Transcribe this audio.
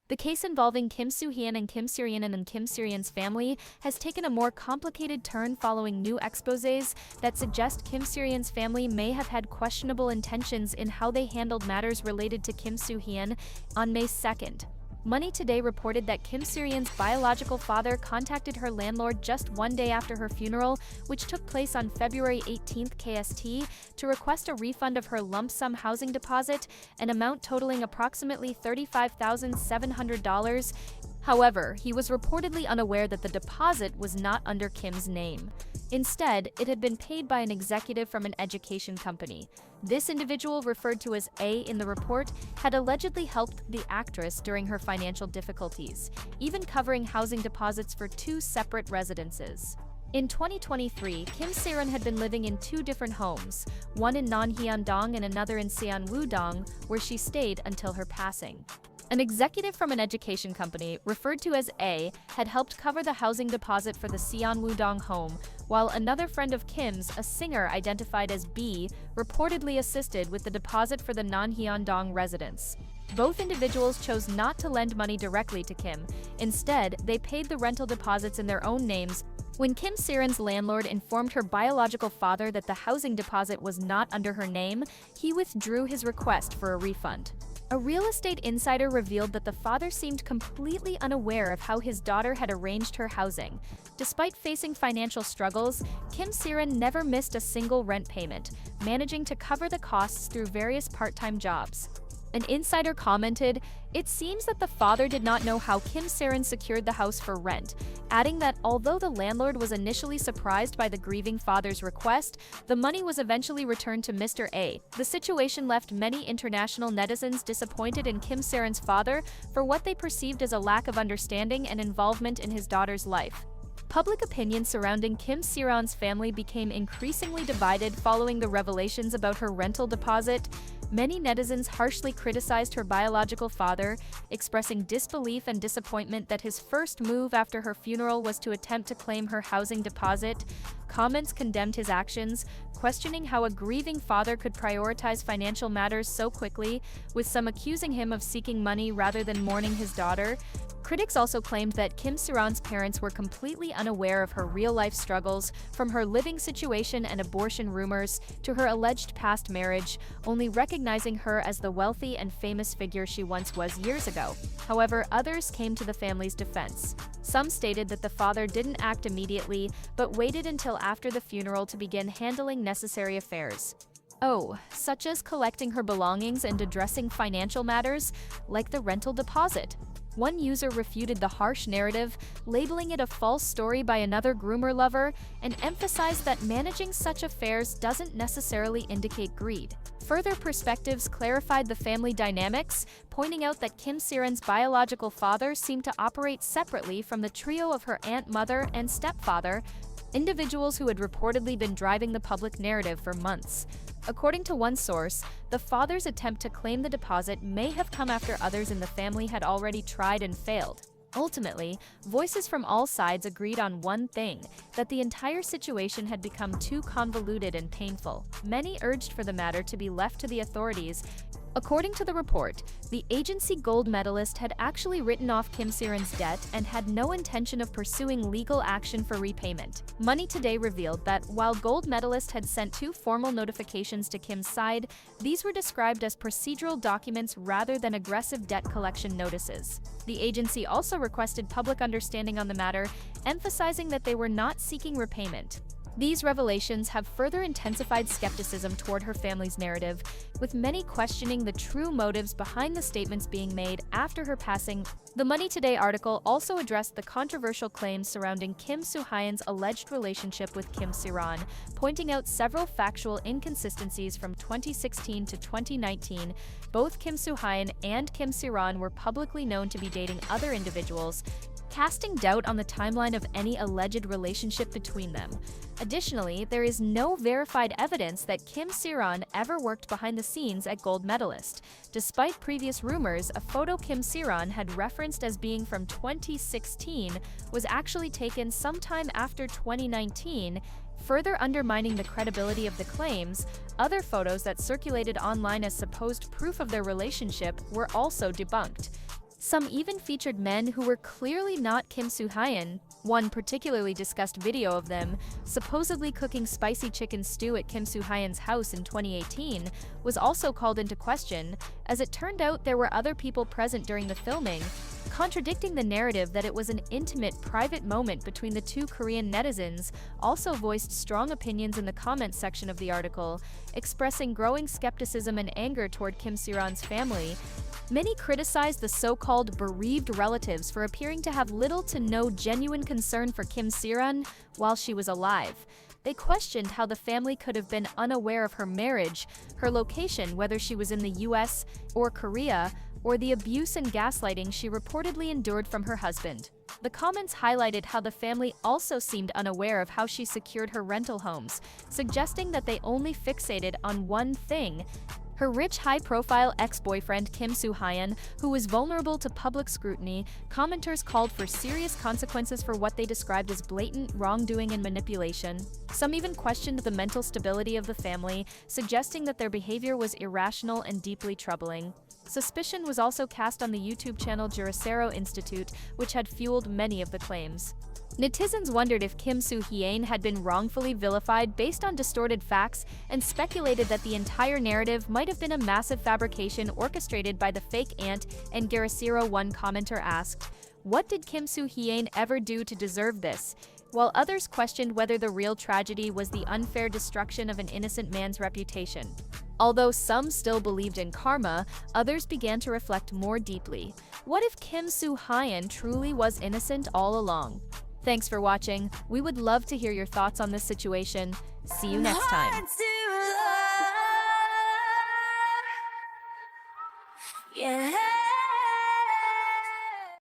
The case involving Kim Soo Hyun and Kim Sae Ron and Kim Sae Ron's family has taken a more complicated turn following new exposés that suggest Kim Sae Ron's family may have had questionable intentions in how they handled matters related to Kim Soo Hyun. On May 2nd, Money Today reported that Kim Sae Ron's biological father contacted her landlord just one day after her funeral, which took place on February 18 KST, to request a refund of her lump sum housing deposit, an amount totaling approximately $35,700. However, he was reportedly unaware that the deposit was not under Kim's name. Instead, it had been paid by an executive from an education company. This individual, referred to as A in the report, had allegedly helped the actress during her financial difficulties, even covering housing deposits for two separate residences. In 2023, Kim Sae Ron had been living in two different homes, one in Nanhyeon-dong and another in Seonwoo-dong, where she stayed until her passing. An executive from an education company, referred to as A, had helped cover the housing deposit for the Seonwoo-dong home, while another friend of Kim's, a singer identified as B, reportedly assisted with the deposit for the Nanhyeon-dong residence. Both individuals chose not to lend money directly to Kim. Instead, they paid the rental deposits in their own names. When Kim Sae Ron's landlord informed her biological father that the housing deposit was not under her name, he withdrew his request for a refund. A real estate insider revealed that the father seemed completely unaware of how his daughter had arranged her housing. Despite facing financial struggles, Kim Sae Ron never missed a single rent payment, managing to cover the costs through various part-time jobs. An insider commented, "It seems that the father did not know how Kim Sae Ron secured the house for rent," adding that although the landlord was initially surprised by the grieving father's request, the money was eventually returned to Mr. A. The situation left many international netizens disappointed in Kim Sae Ron's father for what they perceived as a lack of understanding and involvement in his daughter's life. Public opinion surrounding Kim Sae Ron's family became increasingly divided following the revelations about her rental deposit. Many netizens harshly criticized her biological father, expressing disbelief and disappointment that his first move after her funeral was to attempt to claim her housing deposit. Comments condemned his actions, questioning how a grieving father could prioritize financial matters so quickly, with some accusing him of seeking money rather than mourning his daughter. Critics also claimed that Kim Sae Ron's parents were completely unaware of her real-life struggles, from her living situation and abortion rumors to her alleged past marriage, only recognizing her as the wealthy and famous figure she once was years ago. However, others came to the family's defense. Some stated that the father didn't act immediately, but waited until after the funeral to begin handling necessary affairs. Such as collecting her belongings and addressing financial matters, like the rental deposit. One user refuted the harsh narrative, labeling it a false story by another groomer lover, and emphasized that managing such affairs doesn't necessarily indicate greed. Further perspectives clarified the family dynamics, pointing out that Kim Sae Ron's biological father seemed to operate separately from the trio of her aunt, mother, and stepfather, individuals who had reportedly been driving the public narrative for months. According to one source, the father's attempt to claim the deposit may have come after others in the family had already tried and failed. Ultimately, voices from all sides agreed on one thing, that the entire situation had become too convoluted and painful. Many urged for the matter to be left to the authorities. According to the report, the agency gold medalist had actually written off Kim Sae Ron's debt and had no intention of pursuing legal action for repayment. Money Today revealed that while gold medalist had sent two formal notifications to Kim's side, these were described as procedural documents rather than aggressive debt collection notices. The agency also requested public understanding on the matter, emphasizing that they were not seeking repayment. These revelations have further intensified skepticism toward her family's narrative, with many questioning the true motives behind the statements being made after her passing. The Money Today article also addressed the controversial claims surrounding Kim Soo Hyun's alleged relationship with Kim Sae Ron, pointing out several factual inconsistencies from 2016 to 2019. Both Kim Soo Hyun and Kim Sae Ron were publicly known to be dating other individuals, casting doubt on the timeline of any alleged relationship between them. Additionally, there is no verified evidence that Kim Sae Ron ever worked behind the scenes at Gold Medalist. Despite previous rumors, a photo Kim Sae Ron had referenced as being from 2016 was actually taken sometime after 2019, further undermining the credibility of the claims. Other photos that circulated online as supposed proof of their relationship were also debunked. Some even featured men who were clearly not Kim Soo Hyun. One particularly discussed video of them, supposedly cooking spicy chicken stew at Kim Soo Hyun's house in 2018, was also called into question, as it turned out there were other people present during the filming, contradicting the narrative that it was an intimate, private moment between the two. Korean netizens also voiced strong opinions in the comments section of the article, expressing growing skepticism and anger toward Kim Sae Ron's family. Many criticized the so-called bereaved relatives for appearing to have little to no genuine concern for Kim Sae Ron while she was alive. They questioned how the family could have been unaware of her marriage, her location, whether she was in the US or Korea, or the abuse and gaslighting she reportedly endured from her husband. The comments highlighted how the family also seemed unaware of how she secured her rental homes, suggesting that they only fixated on one thing: her rich, high-profile ex-boyfriend Kim Soo Hyun, who was vulnerable to public scrutiny. Commenters called for serious consequences for what they described as blatant wrongdoing and manipulation. Some even questioned the mental stability of the family, suggesting that their behavior was irrational and deeply troubling. Suspicion was also cast on the YouTube channel Jurasero Institute, which had fueled many of the claims. Netizens wondered if Kim Soo Hyun had been wrongfully vilified based on distorted facts, and speculated that the entire narrative might have been a massive fabrication orchestrated by the fake aunt. And Jurasero, one commenter, asked, "What did Kim Soo Hyun ever do to deserve this?" While others questioned whether the real tragedy was the unfair destruction of an innocent man's reputation. Although some still believed in karma, others began to reflect more deeply. What if Kim Soo Hyun truly was innocent all along? Thanks for watching. We would love to hear your thoughts on this situation. See you next time.